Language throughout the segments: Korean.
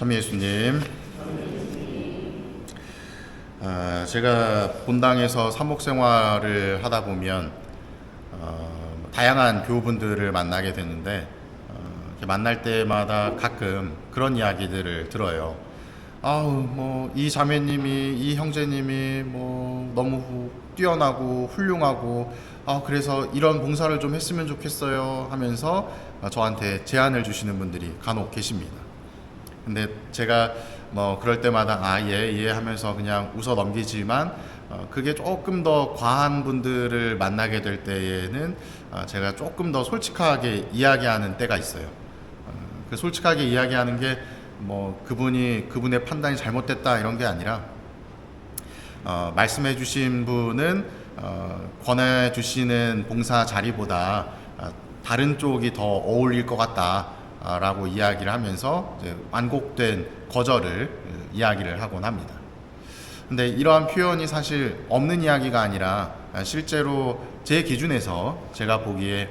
참 예수님, 제가 본당에서 사목생활을 하다 보면 다양한 교우분들을 만나게 되는데 이렇게 만날 때마다 가끔 그런 이야기들을 들어요. 이 자매님이, 이 형제님이 너무 뛰어나고 훌륭하고 그래서 이런 봉사를 좀 했으면 좋겠어요 하면서 저한테 제안을 주시는 분들이 간혹 계십니다. 근데 제가 그럴 때마다 예 하면서 그냥 웃어 넘기지만 그게 조금 더 과한 분들을 만나게 될 때에는 제가 조금 더 솔직하게 이야기하는 때가 있어요. 그 솔직하게 이야기하는 게 그분의 판단이 잘못됐다 이런 게 아니라 말씀해 주신 분은 권해 주시는 봉사 자리보다 다른 쪽이 더 어울릴 것 같다 라고 이야기를 하면서 이제 완곡된 거절을 이야기를 하곤 합니다. 근데 이러한 표현이 사실 없는 이야기가 아니라 실제로 제 기준에서 제가 보기에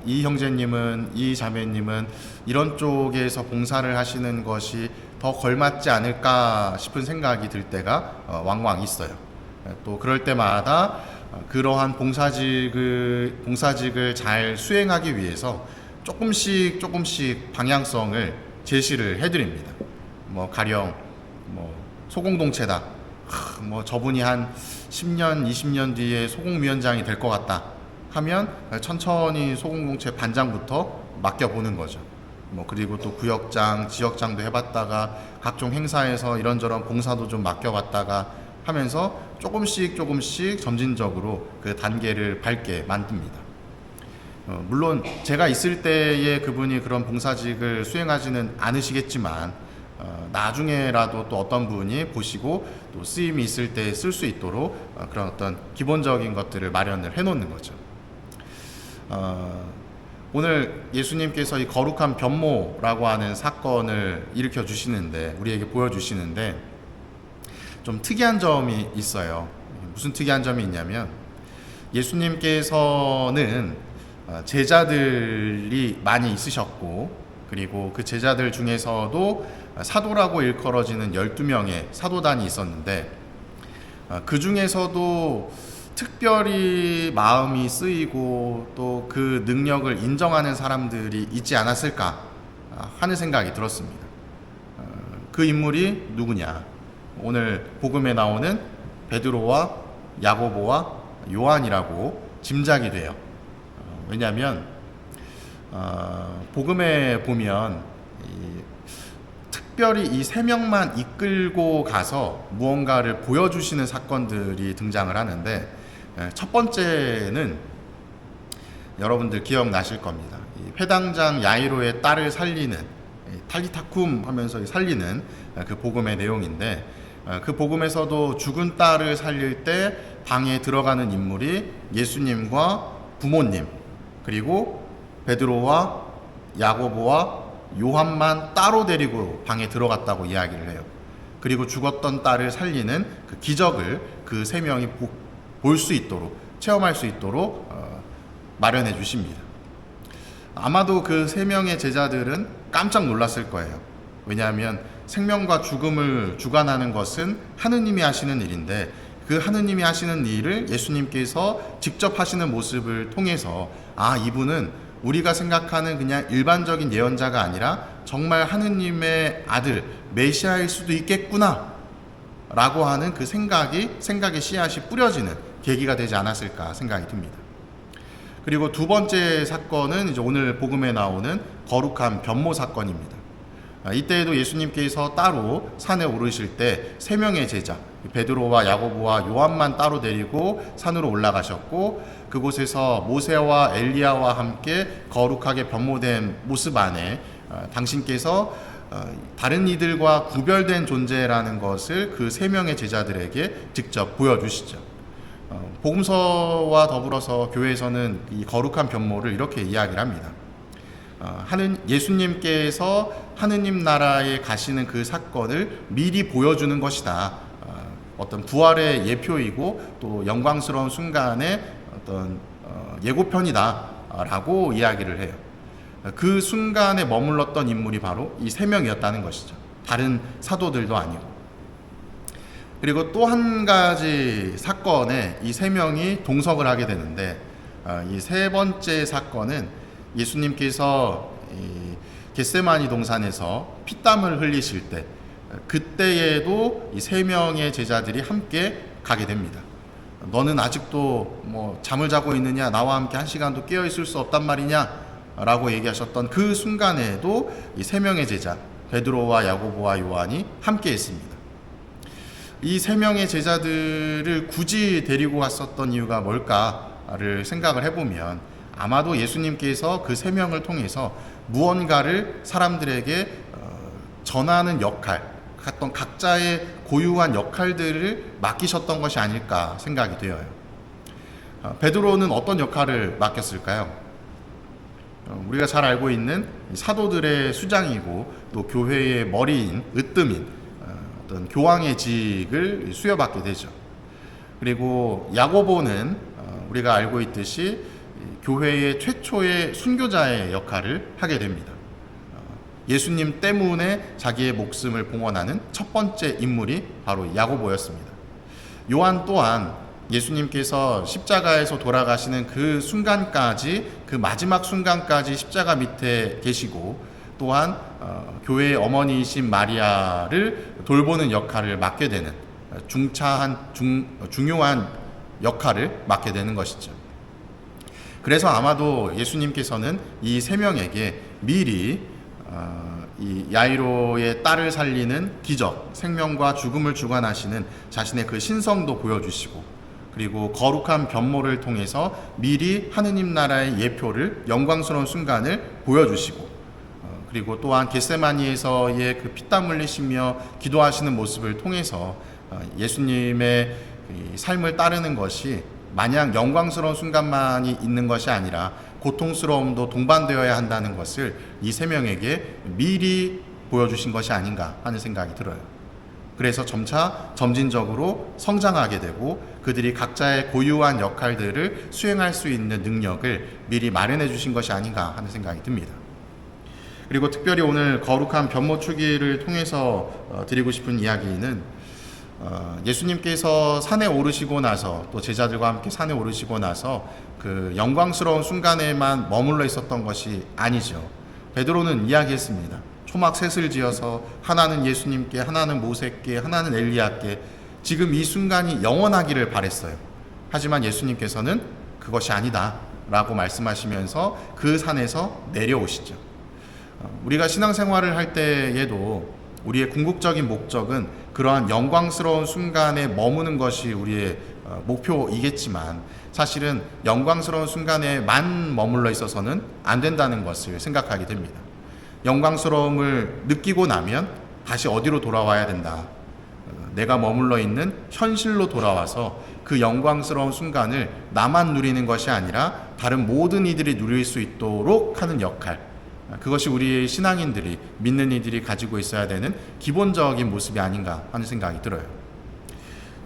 이 형제님은, 이 자매님은 이런 쪽에서 봉사를 하시는 것이 더 걸맞지 않을까 싶은 생각이 들 때가 왕왕 있어요. 또 그럴 때마다 그러한 봉사직을 잘 수행하기 위해서 조금씩 방향성을 제시를 해드립니다. 가령 소공동체다. 저분이 한 10년, 20년 뒤에 소공위원장이 될 것 같다 하면 천천히 소공동체 반장부터 맡겨보는 거죠. 그리고 또 구역장, 지역장도 해봤다가 각종 행사에서 이런저런 봉사도 좀 맡겨봤다가 하면서 조금씩 점진적으로 그 단계를 밟게 만듭니다. 물론 제가 있을 때에 그분이 그런 봉사직을 수행하지는 않으시겠지만 나중에라도 또 어떤 분이 보시고 또 쓰임이 있을 때 쓸 수 있도록 그런 어떤 기본적인 것들을 마련을 해놓는 거죠. 오늘 예수님께서 이 거룩한 변모라고 하는 사건을 일으켜 주시는데, 우리에게 보여주시는데 좀 특이한 점이 있어요. 무슨 특이한 점이 있냐면, 예수님께서는 제자들이 많이 있으셨고, 그리고 그 제자들 중에서도 사도라고 일컬어지는 12명의 사도단이 있었는데, 그 중에서도 특별히 마음이 쓰이고 또 그 능력을 인정하는 사람들이 있지 않았을까 하는 생각이 들었습니다. 그 인물이 누구냐? 오늘 복음에 나오는 베드로와 야고보와 요한이라고 짐작이 돼요. 왜냐하면 복음에 보면 특별히 이 세 명만 이끌고 가서 무언가를 보여주시는 사건들이 등장을 하는데, 첫 번째는 여러분들 기억나실 겁니다. 회당장 야이로의 딸을 살리는, 탈리타쿰 하면서 살리는 그 복음의 내용인데, 그 복음에서도 죽은 딸을 살릴 때 방에 들어가는 인물이 예수님과 부모님, 그리고 베드로와 야고보와 요한만 따로 데리고 방에 들어갔다고 이야기를 해요. 그리고 죽었던 딸을 살리는 그 기적을 그 세 명이 볼 수 있도록, 체험할 수 있도록 마련해 주십니다. 아마도 그 세 명의 제자들은 깜짝 놀랐을 거예요. 왜냐하면 생명과 죽음을 주관하는 것은 하느님이 하시는 일인데, 그 하느님이 하시는 일을 예수님께서 직접 하시는 모습을 통해서 이분은 우리가 생각하는 그냥 일반적인 예언자가 아니라 정말 하느님의 아들, 메시아일 수도 있겠구나 라고 하는 그 생각의 씨앗이 뿌려지는 계기가 되지 않았을까 생각이 듭니다. 그리고 두 번째 사건은 이제 오늘 복음에 나오는 거룩한 변모 사건입니다. 이때에도 예수님께서 따로 산에 오르실 때 세 명의 제자, 베드로와 야고보와 요한만 따로 데리고 산으로 올라가셨고, 그곳에서 모세와 엘리야와 함께 거룩하게 변모된 모습 안에 당신께서 다른 이들과 구별된 존재라는 것을 그 세 명의 제자들에게 직접 보여주시죠. 복음서와 더불어서 교회에서는 이 거룩한 변모를 이렇게 이야기를 합니다. 예수님께서 하느님 나라에 가시는 그 사건을 미리 보여주는 것이다. 어떤 부활의 예표이고 또 영광스러운 순간의 어떤 예고편이다 라고 이야기를 해요. 그 순간에 머물렀던 인물이 바로 이 세 명이었다는 것이죠. 다른 사도들도 아니고. 그리고 또 한 가지 사건에 이 세 명이 동석을 하게 되는데, 이 세 번째 사건은 예수님께서 이 겟세마니 동산에서 피땀을 흘리실 때, 그때에도 이 세 명의 제자들이 함께 가게 됩니다. 너는 아직도 뭐 잠을 자고 있느냐, 나와 함께 한 시간도 깨어 있을 수 없단 말이냐 라고 얘기하셨던 그 순간에도 이 세 명의 제자 베드로와 야고보와 요한이 함께 있습니다. 이 세 명의 제자들을 굳이 데리고 갔었던 이유가 뭘까를 생각을 해보면, 아마도 예수님께서 그 세 명을 통해서 무언가를 사람들에게 전하는 역할, 어떤 각자의 고유한 역할들을 맡기셨던 것이 아닐까 생각이 되어요. 베드로는 어떤 역할을 맡겼을까요? 우리가 잘 알고 있는 사도들의 수장이고 또 교회의 머리인 으뜸인 어떤 교황의 직을 수여받게 되죠. 그리고 야고보는 우리가 알고 있듯이 교회의 최초의 순교자의 역할을 하게 됩니다. 예수님 때문에 자기의 목숨을 봉헌하는 첫 번째 인물이 바로 야고보였습니다. 요한 또한 예수님께서 십자가에서 돌아가시는 그 순간까지, 그 마지막 순간까지 십자가 밑에 계시고, 또한 교회의 어머니이신 마리아를 돌보는 역할을 맡게 되는 중요한 역할을 맡게 되는 것이죠. 그래서 아마도 예수님께서는 이 세 명에게 미리 이 야이로의 딸을 살리는 기적, 생명과 죽음을 주관하시는 자신의 그 신성도 보여주시고, 그리고 거룩한 변모를 통해서 미리 하느님 나라의 예표를, 영광스러운 순간을 보여주시고, 그리고 또한 겟세마니에서의 그 피땀 흘리시며 기도하시는 모습을 통해서 예수님의 삶을 따르는 것이 마냥 영광스러운 순간만이 있는 것이 아니라 고통스러움도 동반되어야 한다는 것을 이 세 명에게 미리 보여주신 것이 아닌가 하는 생각이 들어요. 그래서 점진적으로 성장하게 되고, 그들이 각자의 고유한 역할들을 수행할 수 있는 능력을 미리 마련해 주신 것이 아닌가 하는 생각이 듭니다. 그리고 특별히 오늘 거룩한 변모축일을 통해서 드리고 싶은 이야기는, 예수님께서 산에 오르시고 나서, 또 제자들과 함께 산에 오르시고 나서 그 영광스러운 순간에만 머물러 있었던 것이 아니죠. 베드로는 이야기했습니다. 초막 셋을 지어서 하나는 예수님께, 하나는 모세께, 하나는 엘리야께, 지금 이 순간이 영원하기를 바랬어요. 하지만 예수님께서는 그것이 아니다 라고 말씀하시면서 그 산에서 내려오시죠. 우리가 신앙생활을 할 때에도 우리의 궁극적인 목적은 그러한 영광스러운 순간에 머무는 것이 우리의 목표이겠지만, 사실은 영광스러운 순간에만 머물러 있어서는 안 된다는 것을 생각하게 됩니다. 영광스러움을 느끼고 나면 다시 어디로 돌아와야 된다. 내가 머물러 있는 현실로 돌아와서 그 영광스러운 순간을 나만 누리는 것이 아니라 다른 모든 이들이 누릴 수 있도록 하는 역할, 그것이 우리의 신앙인들이, 믿는 이들이 가지고 있어야 되는 기본적인 모습이 아닌가 하는 생각이 들어요.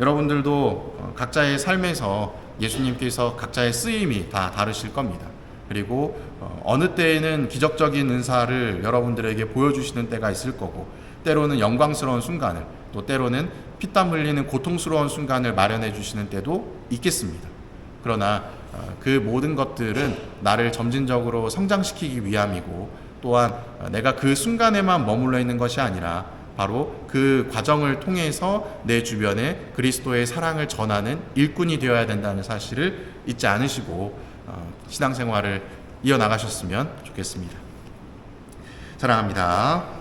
여러분들도 각자의 삶에서 예수님께서 각자의 쓰임이 다 다르실 겁니다. 그리고 어느 때에는 기적적인 은사를 여러분들에게 보여주시는 때가 있을 거고, 때로는 영광스러운 순간을, 또 때로는 피땀 흘리는 고통스러운 순간을 마련해 주시는 때도 있겠습니다. 그러나 그 모든 것들은 나를 점진적으로 성장시키기 위함이고, 또한 내가 그 순간에만 머물러 있는 것이 아니라 바로 그 과정을 통해서 내 주변에 그리스도의 사랑을 전하는 일꾼이 되어야 된다는 사실을 잊지 않으시고 신앙생활을 이어나가셨으면 좋겠습니다. 사랑합니다.